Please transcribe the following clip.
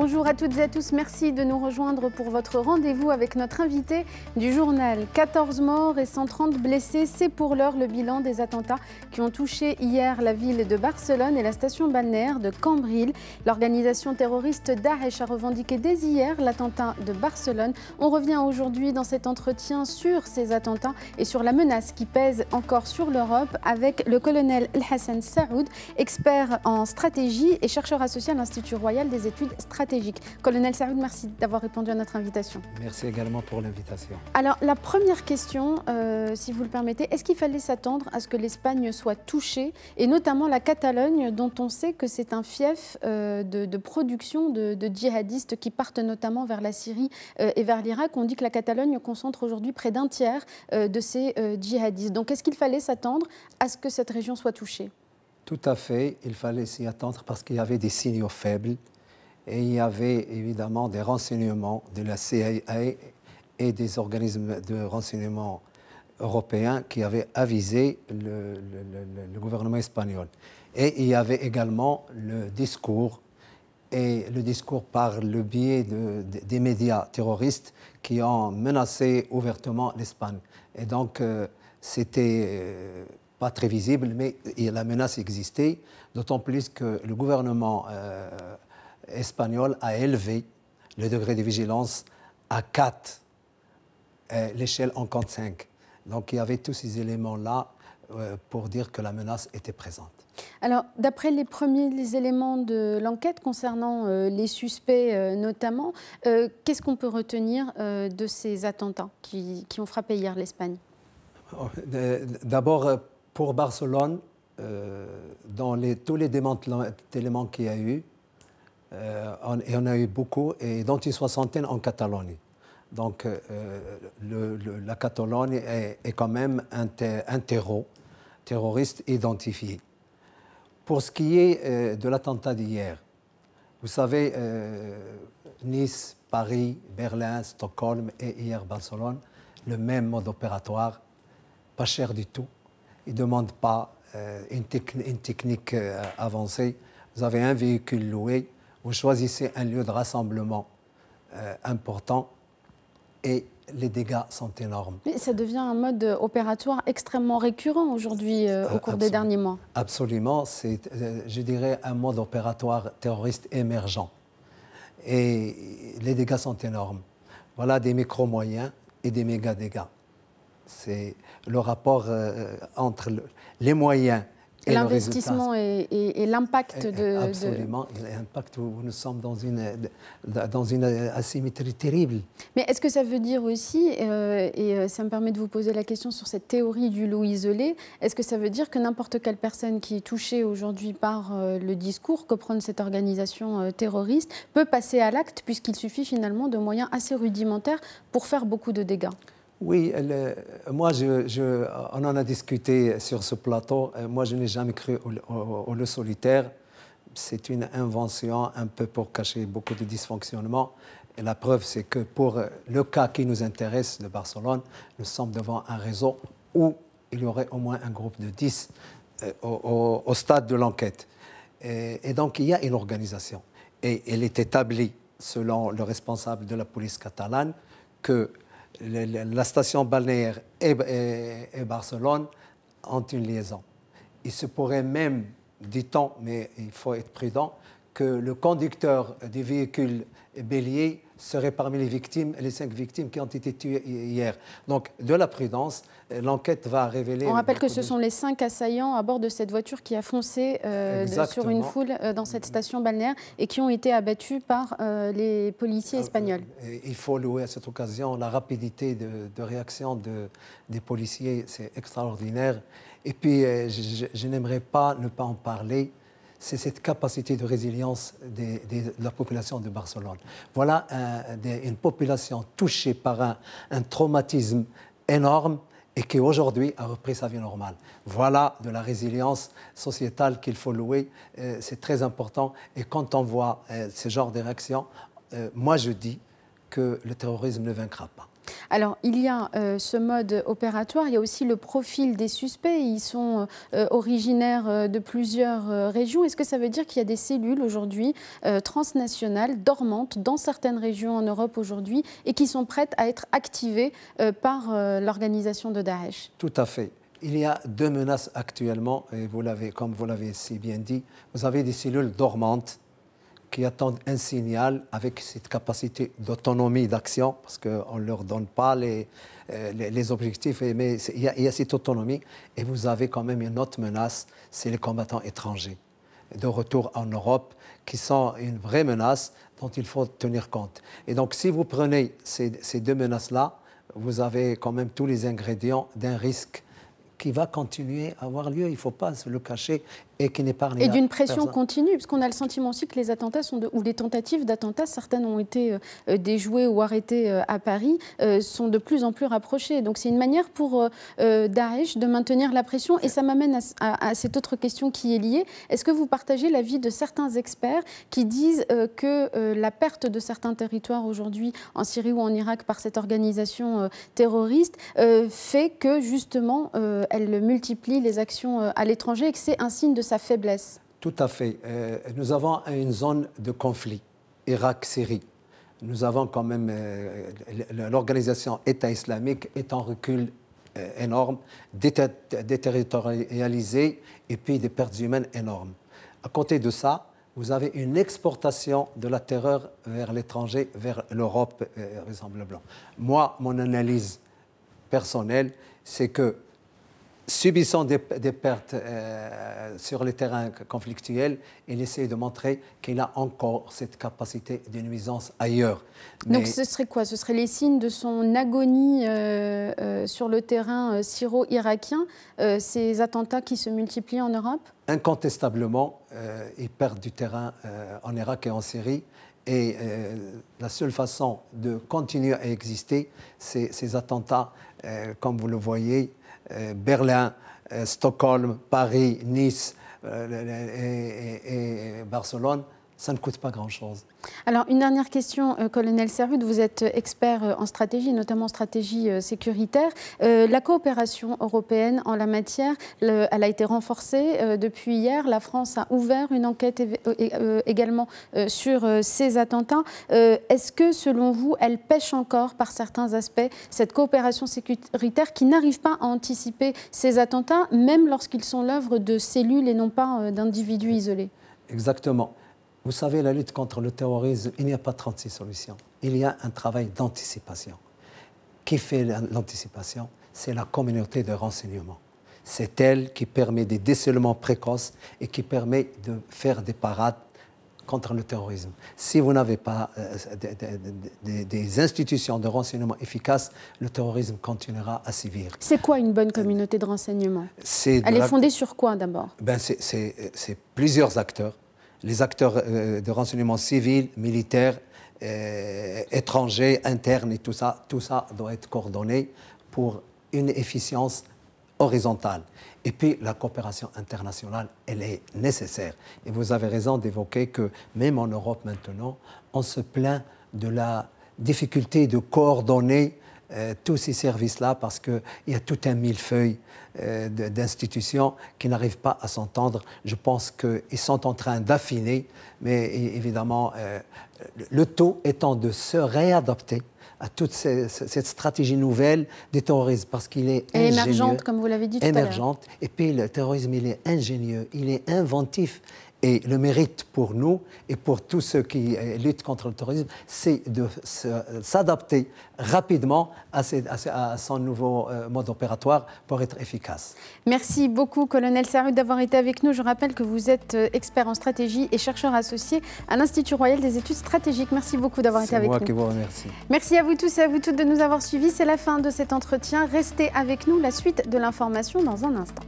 Bonjour à toutes et à tous, merci de nous rejoindre pour votre rendez-vous avec notre invité du journal. 14 morts et 130 blessés, c'est pour l'heure le bilan des attentats qui ont touché hier la ville de Barcelone et la station balnéaire de Cambrils. L'organisation terroriste Daesh a revendiqué dès hier l'attentat de Barcelone. On revient aujourd'hui dans cet entretien sur ces attentats et sur la menace qui pèse encore sur l'Europe avec le colonel El Hassan Saoud, expert en stratégie et chercheur associé à l'Institut royal des études stratégiques. Colonel Saoud, merci d'avoir répondu à notre invitation. Merci également pour l'invitation. Alors, la première question, si vous le permettez, est-ce qu'il fallait s'attendre à ce que l'Espagne soit touchée, et notamment la Catalogne, dont on sait que c'est un fief de production de djihadistes qui partent notamment vers la Syrie et vers l'Irak. On dit que la Catalogne concentre aujourd'hui près d'un tiers de ces djihadistes. Donc, est-ce qu'il fallait s'attendre à ce que cette région soit touchée? Tout à fait, il fallait s'y attendre parce qu'il y avait des signaux faibles. Et il y avait évidemment des renseignements de la CIA et des organismes de renseignement européens qui avaient avisé le gouvernement espagnol. Et il y avait également le discours, et le discours par le biais des médias terroristes qui ont menacé ouvertement l'Espagne. Et donc, c'était pas très visible, mais la menace existait, d'autant plus que le gouvernement espagnol a élevé le degré de vigilance à 4, l'échelle en compte 5. Donc il y avait tous ces éléments-là pour dire que la menace était présente. Alors, d'après les premiers éléments de l'enquête concernant les suspects notamment, qu'est-ce qu'on peut retenir de ces attentats qui ont frappé hier l'Espagne? D'abord, pour Barcelone, dans tous les démantèlements qu'il y a eu, et on a eu beaucoup, et dont une soixantaine en Catalogne. Donc la Catalogne est quand même un terreau terroriste identifié. Pour ce qui est de l'attentat d'hier, vous savez, Nice, Paris, Berlin, Stockholm et hier Barcelone, le même mode opératoire, pas cher du tout. Ils ne demandent pas une technique avancée. Vous avez un véhicule loué, vous choisissez un lieu de rassemblement important et les dégâts sont énormes. Mais ça devient un mode opératoire extrêmement récurrent aujourd'hui au cours des derniers mois. Absolument, c'est, je dirais, un mode opératoire terroriste émergent. Et les dégâts sont énormes. Voilà des micro-moyens et des méga-dégâts. C'est le rapport entre les moyens et l'investissement et l'impact de... Absolument, l'impact où nous sommes dans une asymétrie terrible. Mais est-ce que ça veut dire aussi, et ça me permet de vous poser la question sur cette théorie du loup isolé, est-ce que ça veut dire que n'importe quelle personne qui est touchée aujourd'hui par le discours que prône cette organisation terroriste peut passer à l'acte, puisqu'il suffit finalement de moyens assez rudimentaires pour faire beaucoup de dégâts? Oui, moi, on en a discuté sur ce plateau. Moi, je n'ai jamais cru au loup solitaire. C'est une invention un peu pour cacher beaucoup de dysfonctionnements. Et la preuve, c'est que pour le cas qui nous intéresse de Barcelone, nous sommes devant un réseau où il y aurait au moins un groupe de 10 au stade de l'enquête. Et donc, il y a une organisation. Et elle est établie, selon le responsable de la police catalane, que la station balnéaire et Barcelone ont une liaison. Il se pourrait même, dit-on, mais il faut être prudent, que le conducteur du véhicule bélier serait parmi les victimes, les 5 victimes qui ont été tuées hier. Donc, de la prudence, l'enquête va révéler... On rappelle que ce sont les 5 assaillants à bord de cette voiture qui a foncé sur une foule dans cette station balnéaire et qui ont été abattus par les policiers espagnols. Il faut louer à cette occasion la rapidité de réaction des policiers, c'est extraordinaire. Et puis, je n'aimerais pas ne pas en parler. C'est cette capacité de résilience de la population de Barcelone. Voilà une population touchée par un traumatisme énorme et qui aujourd'hui a repris sa vie normale. Voilà de la résilience sociétale qu'il faut louer. C'est très important. Et quand on voit ce genre de réaction, moi je dis que le terrorisme ne vaincra pas. Alors, il y a ce mode opératoire, il y a aussi le profil des suspects. Ils sont originaires de plusieurs régions. Est-ce que ça veut dire qu'il y a des cellules aujourd'hui transnationales, dormantes, dans certaines régions en Europe aujourd'hui, et qui sont prêtes à être activées par l'organisation de Daesh? Tout à fait. Il y a deux menaces actuellement, et comme vous l'avez si bien dit, vous avez des cellules dormantes qui attendent un signal avec cette capacité d'autonomie d'action, parce qu'on ne leur donne pas les objectifs, mais il y a cette autonomie. Et vous avez quand même une autre menace, c'est les combattants étrangers de retour en Europe, qui sont une vraie menace dont il faut tenir compte. Et donc, si vous prenez ces deux menaces-là, vous avez quand même tous les ingrédients d'un risque qui va continuer à avoir lieu, il ne faut pas se le cacher, et qui n'épargne Et d'une pression continue, parce qu'on a le sentiment aussi que les attentats ou les tentatives d'attentats, certaines ont été déjouées ou arrêtées à Paris, sont de plus en plus rapprochées. Donc c'est une manière pour Daesh de maintenir la pression. Et ça m'amène à cette autre question qui est liée. Est-ce que vous partagez l'avis de certains experts qui disent que la perte de certains territoires aujourd'hui en Syrie ou en Irak par cette organisation terroriste fait que justement elle multiplie les actions à l'étranger et que c'est un signe de sa faiblesse? Tout à fait. Nous avons une zone de conflit, Irak-Syrie. Nous avons quand même l'organisation État islamique est en recul énorme, déterritorialisée et puis des pertes humaines énormes. À côté de ça, vous avez une exportation de la terreur vers l'étranger, vers l'Europe, vraisemblablement. Moi, mon analyse personnelle, c'est que subissant des pertes sur les terrains conflictuels, il essaie de montrer qu'il a encore cette capacité de nuisance ailleurs. Donc ce serait quoi? Ce serait les signes de son agonie sur le terrain syro-irakien, ces attentats qui se multiplient en Europe? Incontestablement, ils perdent du terrain en Irak et en Syrie. Et la seule façon de continuer à exister, c'est ces attentats, comme vous le voyez, Berlin, Stockholm, Paris, Nice et Barcelone, ça ne coûte pas grand-chose. Alors, une dernière question, colonel Servut. Vous êtes expert en stratégie, notamment en stratégie sécuritaire. La coopération européenne en la matière, elle a été renforcée depuis hier. La France a ouvert une enquête également sur ces attentats. Est-ce que, selon vous, elle pêche encore par certains aspects, cette coopération sécuritaire qui n'arrive pas à anticiper ces attentats, même lorsqu'ils sont l'œuvre de cellules et non pas d'individus isolés? Exactement. Vous savez, la lutte contre le terrorisme, il n'y a pas 36 solutions. Il y a un travail d'anticipation. Qui fait l'anticipation? C'est la communauté de renseignement. C'est elle qui permet des décelements précoces et qui permet de faire des parades contre le terrorisme. Si vous n'avez pas des institutions de renseignement efficaces, le terrorisme continuera à sévir. C'est quoi une bonne communauté de renseignement? Elle est fondée sur quoi d'abord? C'est plusieurs acteurs. Les acteurs de renseignement civil, militaire, étrangers, internes et tout ça doit être coordonné pour une efficience horizontale. Et puis la coopération internationale, elle est nécessaire. Et vous avez raison d'évoquer que même en Europe maintenant, on se plaint de la difficulté de coordonner tous ces services-là parce qu'il y a tout un millefeuille d'institutions qui n'arrivent pas à s'entendre. Je pense qu'ils sont en train d'affiner, mais évidemment, le tout étant de se réadapter à toute cette stratégie nouvelle des terroristes, parce qu'il est ingénieux. Émergente, comme vous l'avez dit tout à l'heure. Émergente. Et puis le terrorisme, il est ingénieux, il est inventif. Et le mérite pour nous et pour tous ceux qui luttent contre le terrorisme, c'est de s'adapter rapidement à son nouveau mode opératoire pour être efficace. Merci beaucoup, colonel Servut, d'avoir été avec nous. Je rappelle que vous êtes expert en stratégie et chercheur associé à l'Institut royal des études stratégiques. Merci beaucoup d'avoir été avec nous. C'est moi qui vous remercie. Merci à vous tous et à vous toutes de nous avoir suivis. C'est la fin de cet entretien. Restez avec nous, la suite de l'information dans un instant.